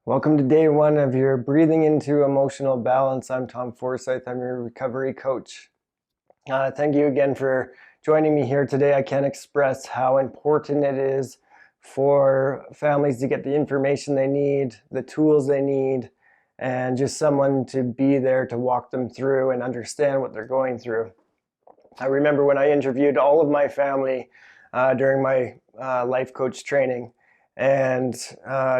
Welcome to day one of your Breathing into Emotional Balance. I'm Tom Forsyth. I'm your recovery coach. Thank you again for joining me here today. I can't express how important it is for families to get the information they need, the tools they need, and just someone to be there to walk them through and understand what they're going through. I remember when I interviewed all of my family during my life coach training, and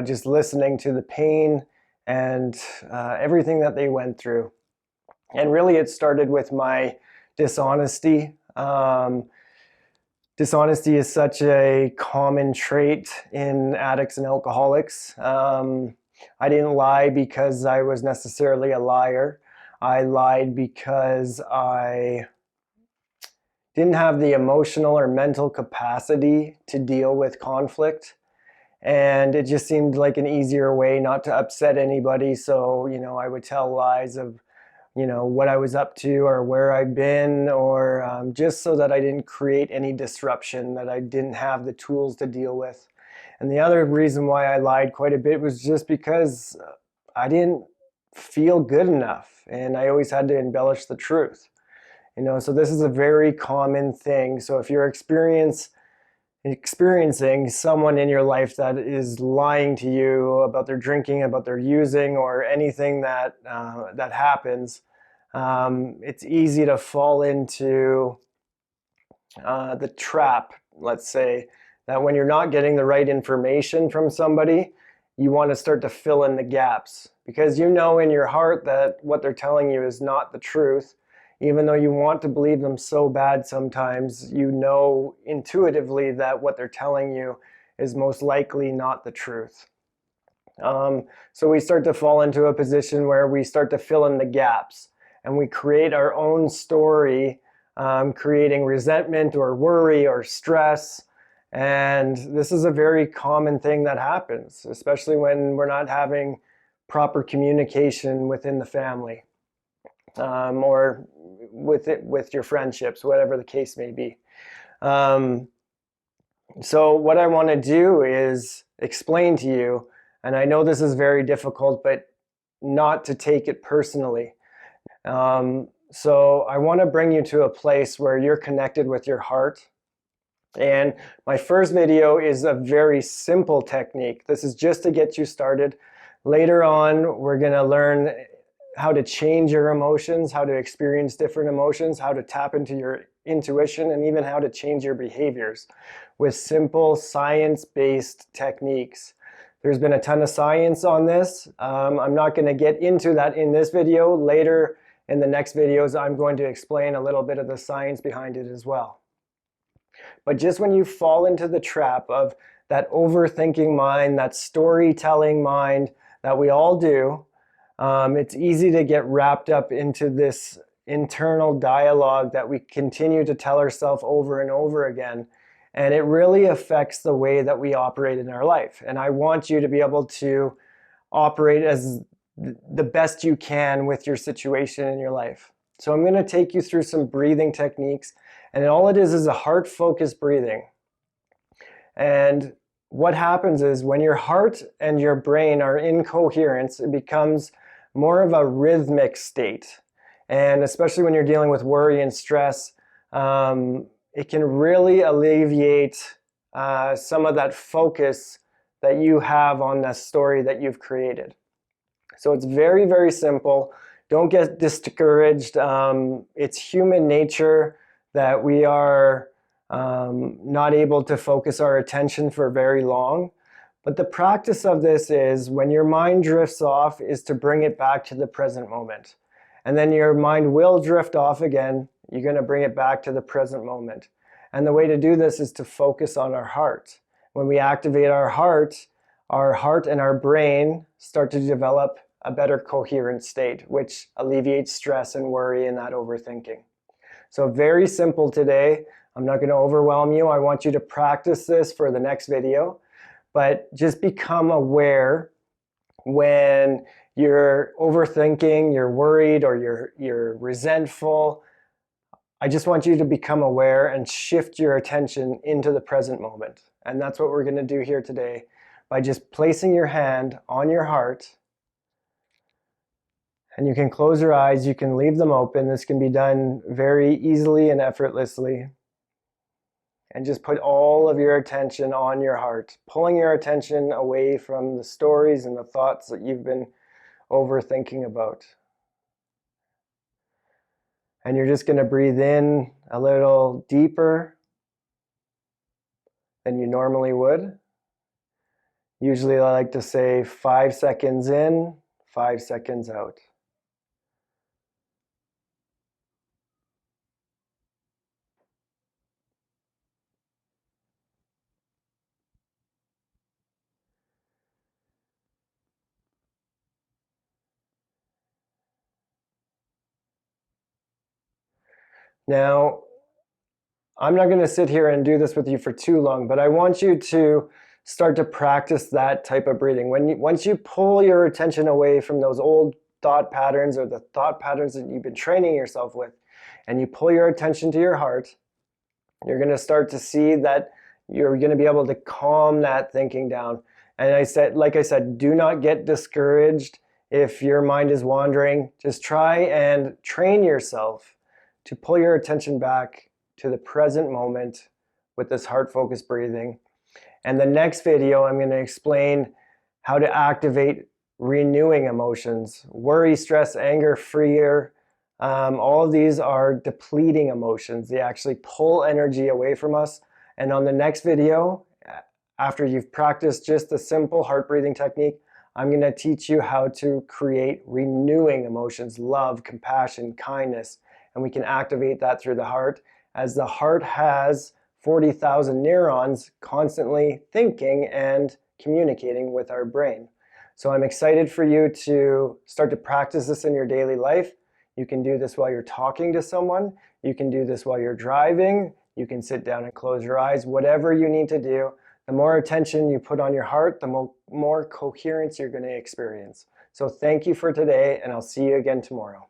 just listening to the pain and everything that they went through. And really, it started with my dishonesty. Dishonesty is such a common trait in addicts and alcoholics. I didn't lie because I was necessarily a liar. I lied because I didn't have the emotional or mental capacity to deal with conflict. And it just seemed like an easier way not to upset anybody. So, I would tell lies of, what I was up to or where I'd been, or just so that I didn't create any disruption, that I didn't have the tools to deal with. And the other reason why I lied quite a bit was just because I didn't feel good enough. And I always had to embellish the truth. So this is a very common thing. So if you're experiencing someone in your life that is lying to you about their drinking, about their using, or anything that happens, it's easy to fall into the trap, let's say, that when you're not getting the right information from somebody, you want to start to fill in the gaps because you know in your heart that what they're telling you is not the truth. Even though you want to believe them so bad sometimes, you know intuitively that what they're telling you is most likely not the truth. So we start to fall into a position where we start to fill in the gaps and we create our own story, creating resentment or worry or stress. And this is a very common thing that happens, especially when we're not having proper communication within the family. Or with your friendships, whatever the case may be. So what I want to do is explain to you, and I know this is very difficult, but not to take it personally. So I want to bring you to a place where you're connected with your heart. And my first video is a very simple technique. This is just to get you started. Later on, we're going to learn how to change your emotions, how to experience different emotions, how to tap into your intuition, and even how to change your behaviors with simple science-based techniques. There's been a ton of science on this. I'm not going to get into that in this video. Later in the next videos, I'm going to explain a little bit of the science behind it as well. But just when you fall into the trap of that overthinking mind, that storytelling mind that we all do, it's easy to get wrapped up into this internal dialogue that we continue to tell ourselves over and over again. And it really affects the way that we operate in our life. And I want you to be able to operate as the best you can with your situation in your life. So I'm going to take you through some breathing techniques. And all it is a heart-focused breathing. And what happens is when your heart and your brain are in coherence, it becomes more of a rhythmic state. And especially when you're dealing with worry and stress, it can really alleviate some of that focus that you have on the story that you've created. So it's very, very simple. Don't get discouraged. It's human nature that we are not able to focus our attention for very long. But the practice of this is when your mind drifts off is to bring it back to the present moment. And then your mind will drift off again. You're going to bring it back to the present moment. And the way to do this is to focus on our heart. When we activate our heart and our brain start to develop a better coherent state, which alleviates stress and worry and that overthinking. So very simple today. I'm not going to overwhelm you. I want you to practice this for the next video. But just become aware when you're overthinking, you're worried, or you're resentful. I just want you to become aware and shift your attention into the present moment. And that's what we're going to do here today by just placing your hand on your heart. And you can close your eyes, you can leave them open. This can be done very easily and effortlessly. And just put all of your attention on your heart, pulling your attention away from the stories and the thoughts that you've been overthinking about. And you're just going to breathe in a little deeper than you normally would. Usually I like to say 5 seconds in, 5 seconds out. Now, I'm not going to sit here and do this with you for too long, but I want you to start to practice that type of breathing. Once you pull your attention away from those old thought patterns or the thought patterns that you've been training yourself with, and you pull your attention to your heart, you're going to start to see that you're going to be able to calm that thinking down. And like I said, do not get discouraged if your mind is wandering. Just try and train yourself to pull your attention back to the present moment with this heart-focused breathing. And the next video, I'm going to explain how to activate renewing emotions. Worry, stress, anger, fear, all of these are depleting emotions. They actually pull energy away from us. And on the next video, after you've practiced just the simple heart breathing technique, I'm going to teach you how to create renewing emotions, love, compassion, kindness, and we can activate that through the heart, as the heart has 40,000 neurons constantly thinking and communicating with our brain. So I'm excited for you to start to practice this in your daily life. You can do this while you're talking to someone. You can do this while you're driving. You can sit down and close your eyes. Whatever you need to do, the more attention you put on your heart, the more coherence you're going to experience. So thank you for today, and I'll see you again tomorrow.